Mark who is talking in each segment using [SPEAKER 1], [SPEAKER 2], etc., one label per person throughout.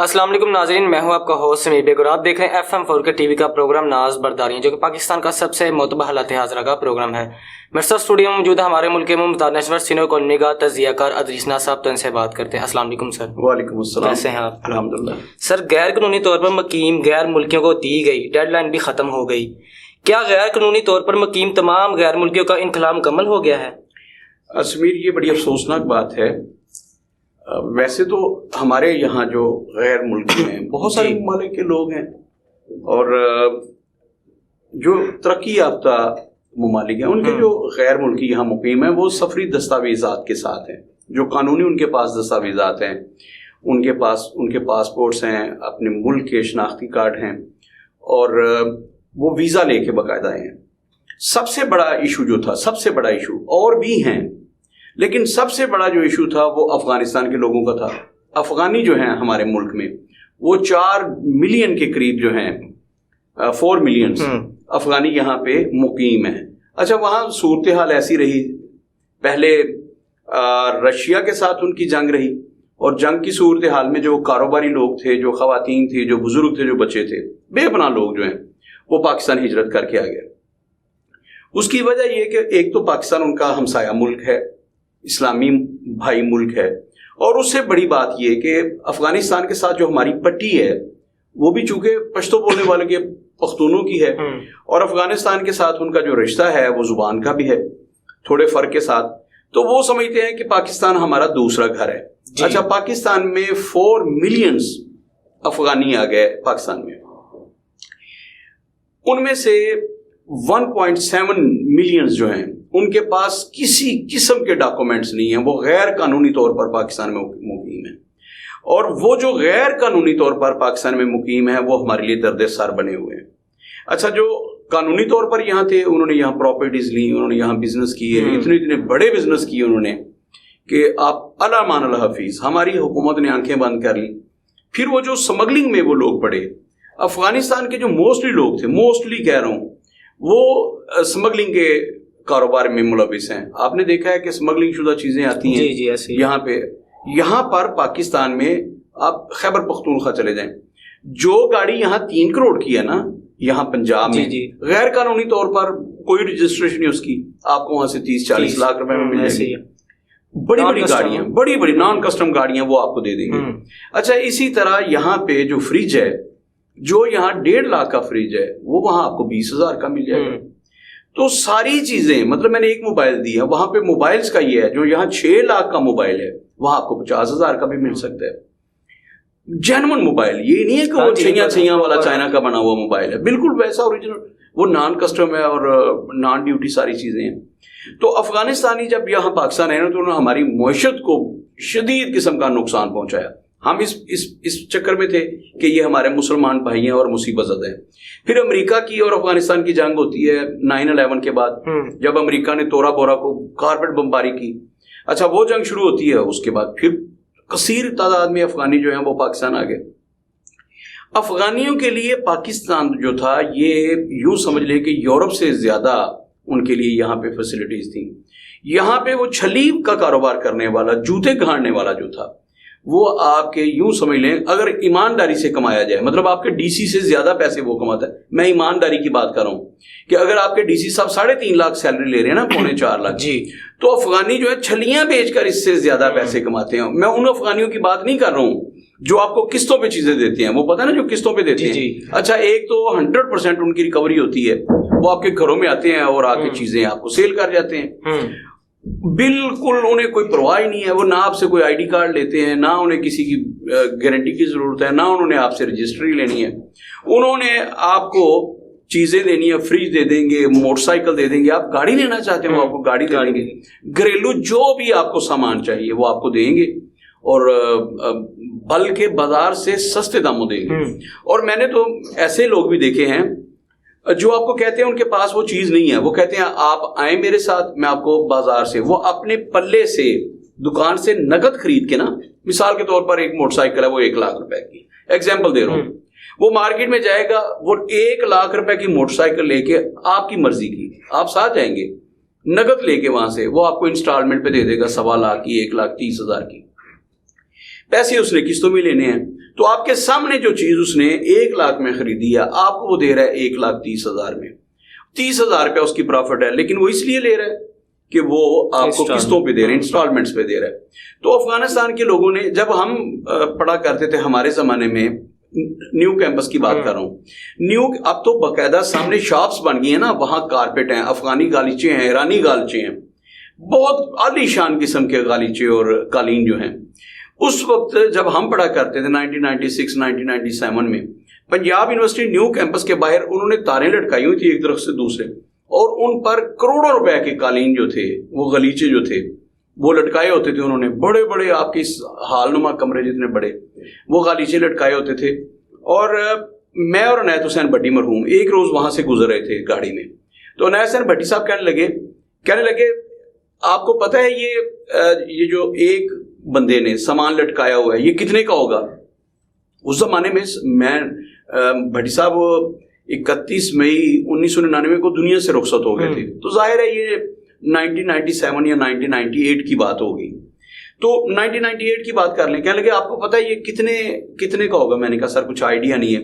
[SPEAKER 1] السلام علیکم ناظرین، میں ہوں آپ کا ہوسٹ سمیر بیگ اور آپ دیکھ رہے ہیں FM4 کے ٹی وی کا پروگرام ناز برداریاں، جو کہ پاکستان کا سب سے معتبر حالات حاضرہ کا پروگرام ہے۔ میرے ساتھ اسٹوڈیو میں موجود ہے ہمارے ملک کے متنشور سینئر کالونی کا تجزیہ کار ادریس صاحب، تو ان سے بات کرتے ہیں۔ السلام علیکم سر۔
[SPEAKER 2] وعلیکم السلام،
[SPEAKER 1] کیسے ہیں آپ؟
[SPEAKER 2] الحمدللہ۔
[SPEAKER 1] سر، غیر قانونی طور پر مقیم غیر ملکیوں کو دی گئی ڈیڈ لائن بھی ختم ہو گئی، کیا غیر قانونی طور پر مقیم تمام غیر ملکیوں کا انخلا مکمل ہو گیا ہے؟
[SPEAKER 2] سمیر، یہ بڑی افسوسناک بات ہے۔ ویسے تو ہمارے یہاں جو غیر ملکی ہیں بہت سارے ممالک کے لوگ ہیں، اور جو ترقی یافتہ ممالک ہیں ان کے جو غیر ملکی یہاں مقیم ہیں وہ سفری دستاویزات کے ساتھ ہیں، جو قانونی ان کے پاس دستاویزات ہیں، ان کے پاسپورٹس ہیں، اپنے ملک کے شناختی کارڈ ہیں، اور وہ ویزا لے کے باقاعدہ ہیں۔ سب سے بڑا ایشو جو تھا، سب سے بڑا ایشو، اور بھی ہیں لیکن سب سے بڑا جو ایشو تھا وہ افغانستان کے لوگوں کا تھا۔ افغانی جو ہیں ہمارے ملک میں وہ 4 ملین کے قریب جو ہیں، 4 ملین افغانی یہاں پہ مقیم ہیں۔ اچھا، وہاں صورتحال ایسی رہی، پہلے رشیا کے ساتھ ان کی جنگ رہی، اور جنگ کی صورتحال میں جو کاروباری لوگ تھے، جو خواتین تھیں، جو بزرگ تھے، جو بچے تھے، بے پناہ لوگ جو ہیں وہ پاکستان ہجرت کر کے آ گئے۔ اس کی وجہ یہ کہ ایک تو پاکستان ان کا ہمسایہ ملک ہے، اسلامی بھائی ملک ہے، اور اس سے بڑی بات یہ کہ افغانستان کے ساتھ جو ہماری پٹی ہے وہ بھی چونکہ پشتو بولنے والے کے پختونوں کی ہے، اور افغانستان کے ساتھ ان کا جو رشتہ ہے وہ زبان کا بھی ہے تھوڑے فرق کے ساتھ، تو وہ سمجھتے ہیں کہ پاکستان ہمارا دوسرا گھر ہے۔ اچھا، پاکستان میں 4 ملینز افغانی آ گئے پاکستان میں، ان میں سے 1.7 ملینز جو ہیں ان کے پاس کسی قسم کے ڈاکومنٹس نہیں ہیں، وہ غیر قانونی طور پر پاکستان میں مقیم ہیں، اور وہ جو غیر قانونی طور پر پاکستان میں مقیم ہیں وہ ہمارے لیے درد سر بنے ہوئے ہیں۔ اچھا، جو قانونی طور پر یہاں تھے انہوں نے یہاں پراپرٹیز لی، انہوں نے یہاں بزنس کیے، اتنے بڑے بزنس کیے انہوں نے کہ آپ اللہ مان الحفیظ، ہماری حکومت نے آنکھیں بند کر لی۔ پھر وہ جو سمگلنگ میں وہ لوگ پڑے، افغانستان کے جو موسٹلی لوگ تھے، موسٹلی کہہ رہا ہوں، وہ سمگلنگ کے کاروبار میں ملوث ہیں۔ آپ نے دیکھا ہے کہ سمگلنگ شدہ چیزیں آتی ہیں یہاں پر پاکستان میں۔ آپ خیبر پختونخوا چلے جائیں، جو گاڑی یہاں 3 کروڑ کی ہے نا، یہاں پنجاب میں غیر قانونی طور پر کوئی رجسٹریشن نہیں اس کی، آپ کو وہاں سے 30-40 لاکھ روپے میں مل جائے گی۔ بڑی بڑی گاڑیاں، بڑی نان کسٹم گاڑیاں وہ آپ کو دے دیں گے۔ اچھا، اسی طرح یہاں پہ جو فریج ہے، جو یہاں 1.5 لاکھ کا فریج ہے، وہ وہاں آپ کو 20,000 کا مل جائے گا۔ تو ساری چیزیں، مطلب میں نے ایک موبائل دی ہے، وہاں پہ موبائلز کا یہ ہے، جو یہاں 6 لاکھ کا موبائل ہے وہاں آپ کو 50,000 کا بھی مل سکتا ہے۔ جینون موبائل، یہ نہیں ہے کہ وہ چھیاں والا چائنا کا بنا ہوا موبائل ہے، بالکل ویسا اوریجنل، وہ نان کسٹم ہے اور نان ڈیوٹی ساری چیزیں ہیں۔ تو افغانستانی جب یہاں پاکستان آئے نا تو انہوں نے ہماری معیشت کو شدید قسم کا نقصان پہنچایا۔ ہم اس چکر میں تھے کہ یہ ہمارے مسلمان بھائی ہیں اور مصیبت زدہ ہیں۔ پھر امریکہ کی اور افغانستان کی جنگ ہوتی ہے 9/11 کے بعد، جب امریکہ نے تورا بورا کو کارپیٹ بمباری کی۔ اچھا، وہ جنگ شروع ہوتی ہے، اس کے بعد پھر کثیر تعداد میں افغانی جو ہیں وہ پاکستان آ گئے۔ افغانیوں کے لیے پاکستان جو تھا، یہ یوں سمجھ لے کہ یورپ سے زیادہ ان کے لیے یہاں پہ فیسلٹیز تھیں۔ یہاں پہ وہ چھلیب کا کاروبار کرنے والا، جوتے گھاڑنے والا جو تھا، وہ آپ کے یوں سمجھ لیں اگر ایمانداری سے کمایا جائے، مطلب آپ کے ڈی سی سے زیادہ پیسے وہ کماتا ہے۔ میں ایمانداری کی بات کر رہا ہوں کہ اگر آپ کے ڈی سی صاحب 3.5 لاکھ سیلری لے رہے ہیں نا، 3.25 لاکھ، تو افغانی جو ہے چھلیاں بیچ کر اس سے زیادہ پیسے کماتے ہیں۔ میں ان افغانیوں کی بات نہیں کر رہا ہوں جو آپ کو قسطوں پہ چیزیں دیتے ہیں، وہ پتہ ہے نا جو قسطوں پہ دیتے ہیں۔ اچھا، ایک تو 100% ان کی ریکوری ہوتی ہے، وہ آپ کے گھروں میں آتے ہیں اور آ کے چیزیں آپ کو سیل کر جاتے ہیں۔ بالکل انہیں کوئی پرواہ نہیں ہے، وہ نہ آپ سے کوئی آئی ڈی کارڈ لیتے ہیں، نہ انہیں کسی کی گارنٹی کی ضرورت ہے، نہ انہوں نے آپ سے رجسٹری لینی ہے۔ انہوں نے آپ کو چیزیں دینی ہے، فریج دے دیں گے، موٹر سائیکل دے دیں گے، آپ گاڑی لینا چاہتے ہیں وہ آپ کو گاڑی دے دیں گے، گھریلو جو بھی آپ کو سامان چاہیے وہ آپ کو دیں گے، اور بلکہ بازار سے سستے داموں دیں گے۔ اور میں نے تو ایسے لوگ بھی دیکھے ہیں جو آپ کو کہتے ہیں ان کے پاس وہ چیز نہیں ہے، وہ کہتے ہیں آپ آئیں میرے ساتھ، میں آپ کو بازار سے، وہ اپنے پلے سے دکان سے نقد خرید کے نا، مثال کے طور پر ایک موٹر سائیکل ہے وہ 1 لاکھ روپے کی، ایگزامپل دے رہا ہوں، وہ مارکیٹ میں جائے گا، وہ 1 لاکھ روپے کی موٹر سائیکل لے کے، آپ کی مرضی کی، آپ ساتھ جائیں گے نقد لے کے وہاں سے، وہ آپ کو انسٹالمنٹ پہ دے دے گا 1.25 لاکھ کی، 1,30,000 کی، پیسے اس نے قسطوں میں لینے ہیں۔ تو آپ کے سامنے جو چیز اس نے 1 لاکھ میں خریدی ہے آپ کو وہ دے رہا ہے 1,30,000 میں. 30,000 روپیہ اس کی پروفٹ ہے, لیکن وہ اس لیے لے رہا ہے کہ وہ آپ کو قسطوں پہ دے رہے ہیں, انسٹالمنٹس پہ دے رہا ہے. تو افغانستان کے لوگوں نے, جب ہم پڑھا کرتے تھے ہمارے زمانے میں, نیو کیمپس کی بات کر رہا ہوں, نیو اب تو باقاعدہ سامنے شاپس بن گئی ہیں نا, وہاں کارپیٹ ہیں, افغانی گالیچے ہیں, ایرانی گالیچے ہیں, بہت عالی شان قسم کے گالیچے اور قالین جو ہیں. اس وقت جب ہم پڑھا کرتے تھے 1996 1997 میں, پنجاب یونیورسٹی نیو کیمپس کے باہر انہوں نے تاریں لٹکائی ہوئی تھی ایک درخت سے دوسرے, اور ان پر کروڑوں روپے کے قالین جو تھے, وہ غلیچے جو تھے, وہ لٹکائے ہوتے تھے. انہوں نے بڑے بڑے, آپ کے حال نما کمرے جتنے بڑے, وہ غلیچے لٹکائے ہوتے تھے. اور میں اور عنایت حسین بھٹی مرحوم ایک روز وہاں سے گزر رہے تھے گاڑی میں, تو عنایت حسین بھٹی صاحب کہنے لگے آپ کو پتہ ہے یہ جو ایک بندے نے سامان لٹکایا ہوا ہے یہ کتنے کا ہوگا؟ اس زمانے میں بھٹی صاحب 31 مئی 1999 کو دنیا سے رخصت ہو گئے تھے, تو ظاہر ہے یہ 1997 یا 1998 کی بات ہوگی. تو 1998 کی بات کر لیں. کہنے لگے آپ کو پتہ ہے یہ کتنے کا ہوگا؟ میں نے کہا سر کچھ آئیڈیا نہیں ہے.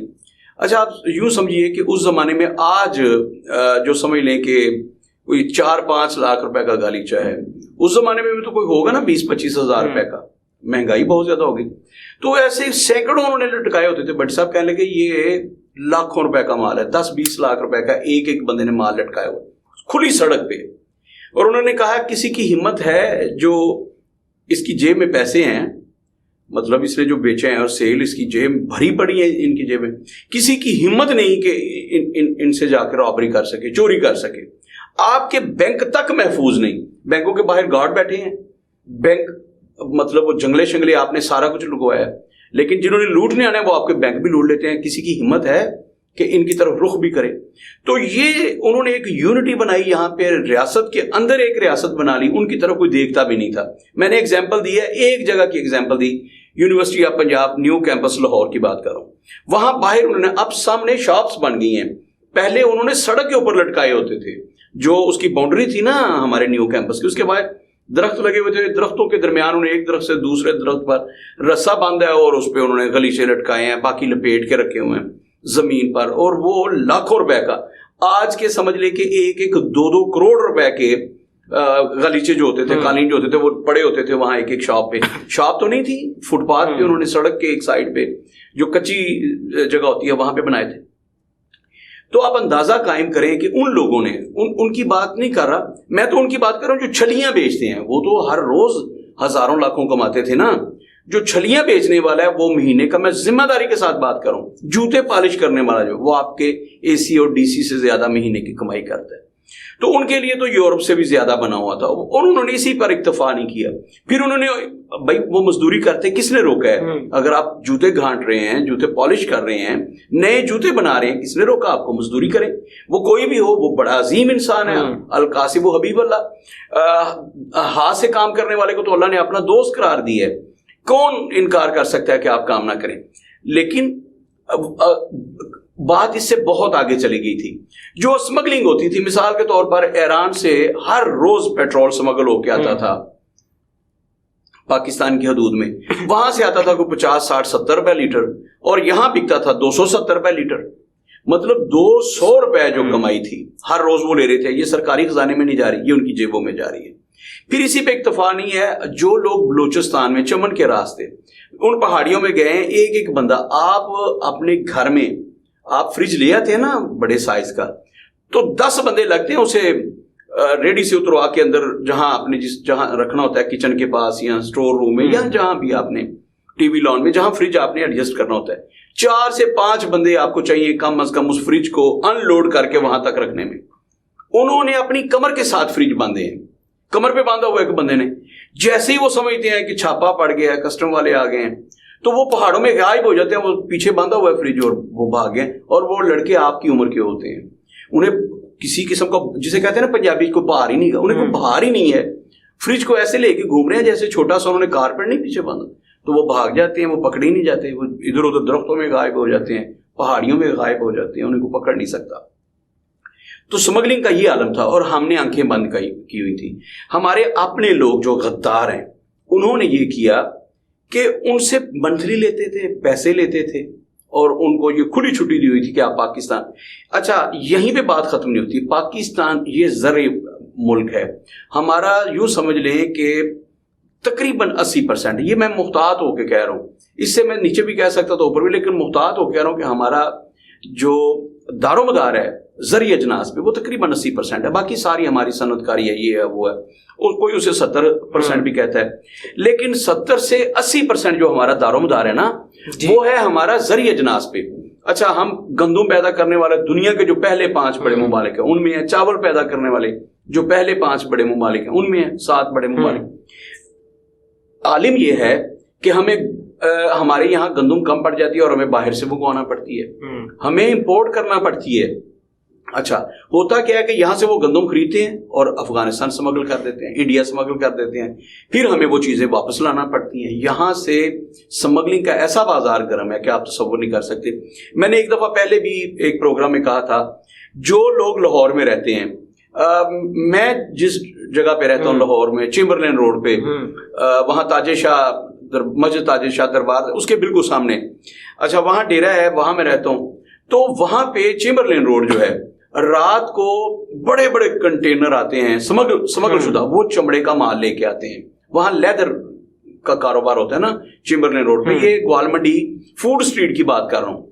[SPEAKER 2] اچھا آپ یوں سمجھیے کہ اس زمانے میں آج جو سمجھ لیں کہ کوئی 4-5 لاکھ روپے کا گالیچہ ہے, اس زمانے میں بھی تو کوئی ہوگا نا 20-25 ہزار روپے کا, مہنگائی بہت زیادہ ہوگی. تو ایسے سینکڑوں انہوں نے لٹکائے ہوتے تھے. بٹ صاحب کہنے لگے یہ لاکھوں روپے کا مال ہے, 10-20 لاکھ روپے کا ایک بندے نے مال لٹکایا ہوا کھلی سڑک پہ. اور انہوں نے کہا کسی کی ہمت ہے جو اس کی جیب میں پیسے ہیں, مطلب اس نے جو بیچے ہیں اور سیل اس کی جیب بھری پڑی ہے ان کی جیب میں, کسی کی ہمت نہیں کہ ان سے جا کر رابری کر سکے, چوری کر سکے. آپ کے بینک تک محفوظ نہیں, بینکوں کے باہر گارڈ بیٹھے ہیں, بینک مطلب وہ جنگلے شنگلے آپ نے سارا کچھ لگوایا ہے, لیکن جنہوں نے لوٹنے آنا ہے وہ آپ کے بینک بھی لوٹ لیتے ہیں. کسی کی ہمت ہے کہ ان کی طرف رخ بھی کرے. تو یہ انہوں نے ایک یونٹی بنائی یہاں پہ, ریاست کے اندر ایک ریاست بنا لی, ان کی طرف کوئی دیکھتا بھی نہیں تھا. میں نے ایگزامپل دی ہے, ایک جگہ کی ایگزامپل دی, university of Punjab new campus Lahore کی بات کر رہا ہوں. وہاں باہر انہوں نے, اب سامنے شاپس بن گئی ہیں, پہلے انہوں نے سڑک کے اوپر لٹکائے ہوتے تھے, جو اس کی باؤنڈری تھی نا ہمارے نیو کیمپس کی, اس کے بعد درخت لگے ہوئے تھے, درختوں کے درمیان انہوں نے ایک درخت سے دوسرے درخت پر رسا باندھا ہے اور اس پہ انہوں نے غلیچے لٹکائے ہیں, باقی لپیٹ کے رکھے ہوئے ہیں زمین پر, اور وہ لاکھوں روپے کا. آج کے سمجھ لے کہ 1-2 کروڑ روپے کے غلیچے جو ہوتے تھے, قالین جو ہوتے تھے, وہ پڑے ہوتے تھے وہاں ایک شاپ پہ. شاپ تو نہیں تھی, فٹ پاتھ پہ انہوں نے سڑک کے ایک سائڈ پہ جو کچی جگہ ہوتی ہے وہاں پہ بنائے تھے. تو آپ اندازہ قائم کریں کہ ان لوگوں نے, ان کی بات نہیں کر رہا میں, تو ان کی بات کر رہا ہوں جو چھلیاں بیچتے ہیں. وہ تو ہر روز ہزاروں لاکھوں کماتے تھے نا. جو چھلیاں بیچنے والا ہے وہ مہینے کا, میں ذمہ داری کے ساتھ بات کر رہا ہوں, جوتے پالش کرنے والا جو, وہ آپ کے اے سی اور ڈی سی سے زیادہ مہینے کی کمائی کرتا ہے. تو ان کے لیے تو یورپ سے بھی زیادہ بنا ہوا تھا, اور انہوں نے اسی پر اکتفا نہیں کیا. پھر انہوں نے, بھائی وہ مزدوری کرتے, کس نے روکا ہے؟ اگر آپ جوتے گھانٹ رہے ہیں, جوتے پالش کر رہے ہیں, نئے جوتے بنا رہے ہیں, کس نے روکا آپ کو مزدوری کریں؟ وہ کوئی بھی ہو, وہ بڑا عظیم انسان ہے, القاسب و حبیب اللہ. ہاتھ سے کام کرنے والے کو تو اللہ نے اپنا دوست قرار دیا ہے, کون انکار کر سکتا ہے کہ آپ کام نہ کریں؟ لیکن بات اس سے بہت آگے چلی گئی تھی. جو اسمگلنگ ہوتی تھی, مثال کے طور پر ایران سے ہر روز پیٹرول اسمگل ہو کے آتا تھا پاکستان کی حدود میں, وہاں سے آتا تھا کوئی 50, 60, 70 روپے لیٹر, اور یہاں بکتا تھا 270 روپے لیٹر. مطلب 200 روپے جو کمائی تھی ہر روز وہ لے رہے تھے. یہ سرکاری خزانے میں نہیں جا رہی, یہ ان کی جیبوں میں جا رہی ہے. پھر اسی پہ اکتفا نہیں ہے, جو لوگ بلوچستان میں چمن کے راستے ان پہاڑیوں میں گئے ہیں, ایک بندہ, آپ اپنے گھر میں آپ فریج لے آتے ہیں نا بڑے سائز کا, تو 10 بندے لگتے ہیں اسے ریڈی سے اتروا کے اندر, جہاں آپ نے جہاں رکھنا ہوتا ہے کچن کے پاس یا اسٹور روم میں یا جہاں بھی آپ نے ٹی وی لان میں, جہاں فریج آپ نے ایڈجسٹ کرنا ہوتا ہے, 4 سے 5 بندے آپ کو چاہیے کم از کم اس فریج کو ان لوڈ کر کے وہاں تک رکھنے میں. انہوں نے اپنی کمر کے ساتھ فریج باندھے ہیں, کمر پہ باندھا ہوا ایک بندے نے. جیسے ہی وہ سمجھتے ہیں کہ چھاپا پڑ گیا ہے, کسٹم والے آ گئے ہیں, تو وہ پہاڑوں میں غائب ہو جاتے ہیں. وہ پیچھے باندھا ہوا ہے فریج اور وہ بھاگ گئے. اور وہ لڑکے آپ کی عمر کے ہوتے ہیں, انہیں کسی قسم کا, جسے کہتے ہیں نا پنجابی کو, بہار ہی نہیں, انہیں کوئی بہار ہی نہیں ہے. فریج کو ایسے لے کے گھوم رہے ہیں جیسے چھوٹا سا انہوں نے کارپیٹ نہیں پیچھے باندھا, تو وہ بھاگ جاتے ہیں, وہ پکڑ ہی نہیں جاتے, وہ ادھر ادھر درختوں میں غائب ہو جاتے ہیں, پہاڑیوں میں غائب ہو جاتے ہیں, انہیں کو پکڑ نہیں سکتا. تو اسمگلنگ کا یہ عالم تھا, اور ہم نے آنکھیں بند کی ہوئی تھی. ہمارے اپنے لوگ جو غدار ہیں, انہوں نے یہ کیا کہ ان سے منتھلی لیتے تھے، پیسے لیتے تھے، اور ان کو یہ کھلی چھٹی دی ہوئی تھی کہ آپ پاکستان. اچھا یہیں پہ بات ختم نہیں ہوتی. پاکستان یہ زرعی ملک ہے ہمارا، یوں سمجھ لیں کہ تقریباً 80%، یہ میں محتاط ہو کے کہہ رہا ہوں، اس سے میں نیچے بھی کہہ سکتا تھا اوپر بھی، لیکن محتاط ہو کے کہہ رہا ہوں کہ ہمارا جو دار و مدار ہے زرعی اجناس پہ وہ تقریباً 80% ہے. باقی ساری ہماری صنعت کاری ہے، یہ ہے وہ ہے، اور کوئی اسے 70% بھی کہتا ہے. لیکن 70 سے 80% جو ہمارا دار و مدار ہے نا وہ ہے ہمارا زرعی اجناس پہ. اچھا ہم گندم پیدا کرنے والے دنیا کے جو پہلے 5 بڑے ممالک ہیں ان میں ہیں، چاول پیدا کرنے والے جو پہلے 5 بڑے ممالک ہیں ان میں ہیں 7 بڑے ممالک. عالم یہ ہے کہ ہمیں ہمارے یہاں گندم کم پڑ جاتی ہے اور ہمیں باہر سے منگوانا پڑتی ہے، ہمیں امپورٹ کرنا پڑتی ہے. اچھا ہوتا کیا ہے کہ یہاں سے وہ گندم خریدتے ہیں اور افغانستان سمگل کر دیتے ہیں، انڈیا سمگل کر دیتے ہیں، پھر ہمیں وہ چیزیں واپس لانا پڑتی ہیں. یہاں سے سمگلنگ کا ایسا بازار گرم ہے کہ آپ تصور نہیں کر سکتے. میں نے ایک دفعہ پہلے بھی ایک پروگرام میں کہا تھا، جو لوگ لاہور میں رہتے ہیں، میں جس جگہ پہ رہتا ہوں لاہور میں چیمبرلین روڈ پہ، وہاں تاج شاہ مسجد تاج شاہ دربار اس کے بالکل سامنے، اچھا وہاں ڈیرا ہے، وہاں میں رہتا ہوں. تو وہاں پہ چیمبرلین روڈ جو ہے رات کو بڑے بڑے کنٹینر آتے ہیں سمگل شدہ، وہ چمڑے کا مال لے کے آتے ہیں. وہاں لیدر کا کاروبار ہوتا ہے نا چیمبرلین روڈ پہ، یہ گوال منڈی فوڈ اسٹریٹ کی بات کر رہا ہوں.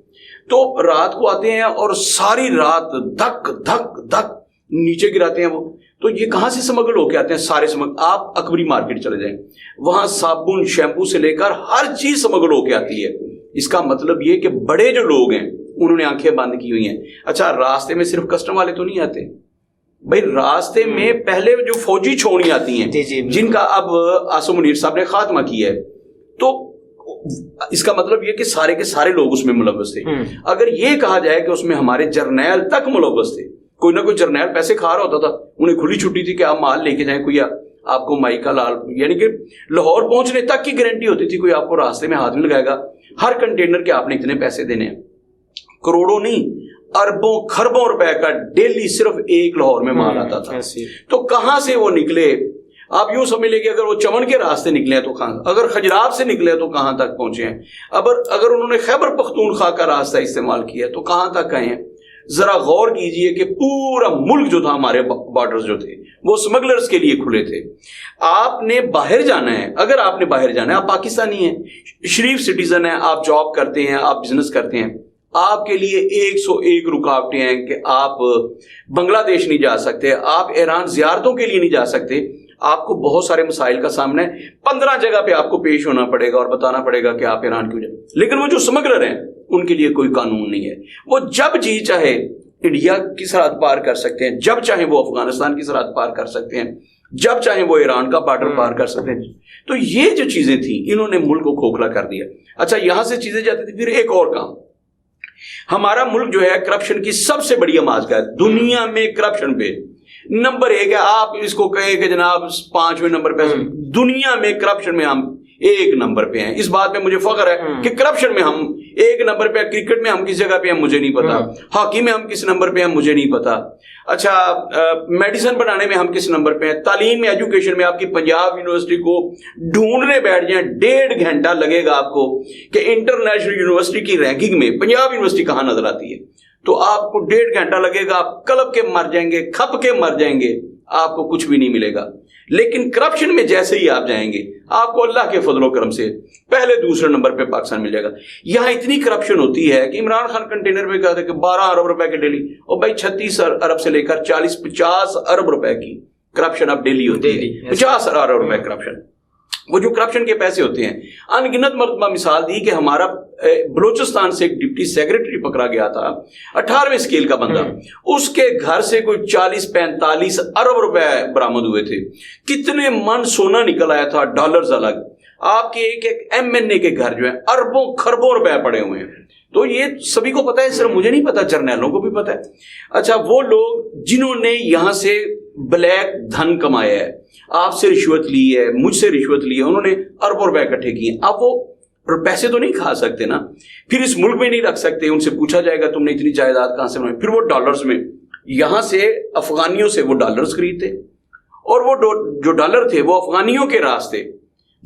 [SPEAKER 2] تو رات کو آتے ہیں اور ساری رات دھک دھک دھک نیچے گراتے ہیں وہ. تو یہ کہاں سے سمگل ہو کے آتے ہیں؟ سارے آپ اکبری مارکیٹ چلے جائیں، وہاں صابن شیمپو سے لے کر ہر چیز سمگل ہو کے آتی ہے. اس کا مطلب یہ کہ بڑے جو لوگ ہیں انہوں نے آنکھیں بند کی ہوئی ہیں. اچھا راستے میں صرف کسٹم والے تو نہیں آتے بھائی، راستے میں پہلے جو فوجی چھوڑی آتی ہیں جن کا اب آصم منیر صاحب نے خاتمہ کیا ہے، تو اس کا مطلب یہ کہ سارے کے سارے لوگ اس میں ملوث تھے. اگر یہ کہا جائے کہ اس میں ہمارے جرنیل تک ملوث تھے، کوئی نہ کوئی جرنیل پیسے کھا رہا ہوتا تھا، انہیں کھلی چھٹی تھی کہ آپ مال لے کے جائیں، کوئی آپ کو مائی کا لال، یعنی کہ لاہور پہنچنے تک کی گارنٹی ہوتی تھی، کوئی آپ کو راستے میں ہاتھ نہیں لگائے گا. ہر کنٹینر کے آپ نے اتنے پیسے دینے ہیں، کروڑوں نہیں اربوں خربوں روپے کا ڈیلی صرف ایک لاہور میں مال آتا تھا. تو کہاں سے وہ نکلے؟ آپ یوں سمجھ لیں کہ اگر وہ چمن کے راستے نکلے ہیں تو کہاں، اگر خجراب سے نکلے تو کہاں تک پہنچے ہیں، اگر انہوں نے خیبر پختونخوا کا راستہ استعمال کیا تو کہاں تک گئے ہیں. ذرا غور کیجئے کہ پورا ملک جو تھا، ہمارے بارڈرز جو تھے وہ سمگلرز کے لیے کھلے تھے. آپ نے باہر جانا ہے، اگر آپ نے باہر جانا ہے، آپ پاکستانی ہیں، شریف سٹیزن ہیں، آپ جاب کرتے ہیں، آپ بزنس کرتے ہیں، آپ کے لیے 101 رکاوٹیں ہیں کہ آپ بنگلہ دیش نہیں جا سکتے، آپ ایران زیارتوں کے لیے نہیں جا سکتے. آپ کو بہت سارے مسائل کا سامنا ہے، 15 جگہ پہ آپ کو پیش ہونا پڑے گا اور بتانا پڑے گا کہ آپ ایران کیوں جائیں. لیکن وہ جو سمگلر ہیں ان کے لیے کوئی قانون نہیں ہے، وہ جب جی چاہے انڈیا کی سرحد پار کر سکتے ہیں، جب چاہیں وہ افغانستان کی سرحد پار کر سکتے ہیں، جب چاہیں وہ ایران کا بارڈر پار کر سکتے ہیں. تو یہ جو چیزیں تھیں انہوں نے ملک کو کھوکھلا کر دیا. اچھا یہاں سے چیزیں جاتی تھی. پھر ایک اور کام، ہمارا ملک جو ہے کرپشن کی سب سے بڑی آماجگاہ ہے دنیا میں. کرپشن پہ نمبر 1 ہے. آپ اس کو کہیں کہ جناب 5ویں نمبر پہ، دنیا میں کرپشن میں ہم 1 نمبر پہ ہیں. اس بات پہ مجھے فخر ہے کہ کرپشن میں ہم 1 نمبر پہ. کرکٹ میں ہم کس جگہ پہ ہیں مجھے نہیں پتا، ہاکی میں ہم کس نمبر پہ ہیں مجھے نہیں پتا. اچھا میڈیسن بنانے میں ہم کس نمبر پہ ہیں. تعلیم میں، ایجوکیشن میں آپ کی پنجاب یونیورسٹی کو ڈھونڈنے بیٹھ جائیں 1.5 گھنٹہ لگے گا آپ کو کہ انٹرنیشنل یونیورسٹی کی رینکنگ میں پنجاب یونیورسٹی کہاں نظر آتی ہے. تو آپ کو 1.5 گھنٹہ لگے گا، آپ کلپ کے مر جائیں گے، کھپ کے مر جائیں گے، آپ کو کچھ بھی نہیں ملے گا. لیکن کرپشن میں جیسے ہی آپ جائیں گے آپ کو اللہ کے فضل و کرم سے پہلے دوسرے نمبر پہ پاکستان مل جائے گا. یہاں اتنی کرپشن ہوتی ہے کہ عمران خان کنٹینر میں کہتے ہیں کہ 12 ارب روپے کے ڈیلی، اور بھائی 36 ارب سے لے کر 40-50 ارب روپے کی کرپشن اب ڈیلی ہوتی ہے. 50 ارب روپے کرپشن، وہ جو کرپشن کے پیسے ہوتے ہیں. انگنت مرتبہ مثال دی کہ ہمارا بلوچستان سے ایک ڈپٹی سیکرٹری پکڑا گیا تھا، 18ویں اسکیل کا بندہ، اس کے گھر سے کوئی 40-45 ارب روپے برآمد ہوئے تھے. کتنے من سونا نکل آیا تھا، ڈالرز الگ. آپ کے ایک ایم این اے کے گھر جو ہے اربوں خربوں روپے پڑے ہوئے ہیں. تو یہ سبھی کو پتا ہے، صرف مجھے نہیں پتا، جرنیلوں کو بھی پتا ہے. اچھا وہ لوگ جنہوں نے یہاں سے بلیک دھن کمایا ہے، آپ سے رشوت لی ہے، مجھ سے رشوت لی ہے، انہوں نے اربوں روپے اکٹھے کیے. اب وہ پیسے تو نہیں کھا سکتے نا، پھر اس ملک میں نہیں رکھ سکتے. ان سے پوچھا جائے گا تم نے اتنی جائیداد کہاں سے بنائی؟ پھر وہ ڈالرز میں، یہاں سے افغانیوں سے وہ ڈالرز خریدتے، اور وہ جو ڈالر تھے وہ افغانیوں کے راستے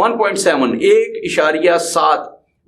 [SPEAKER 2] 1.7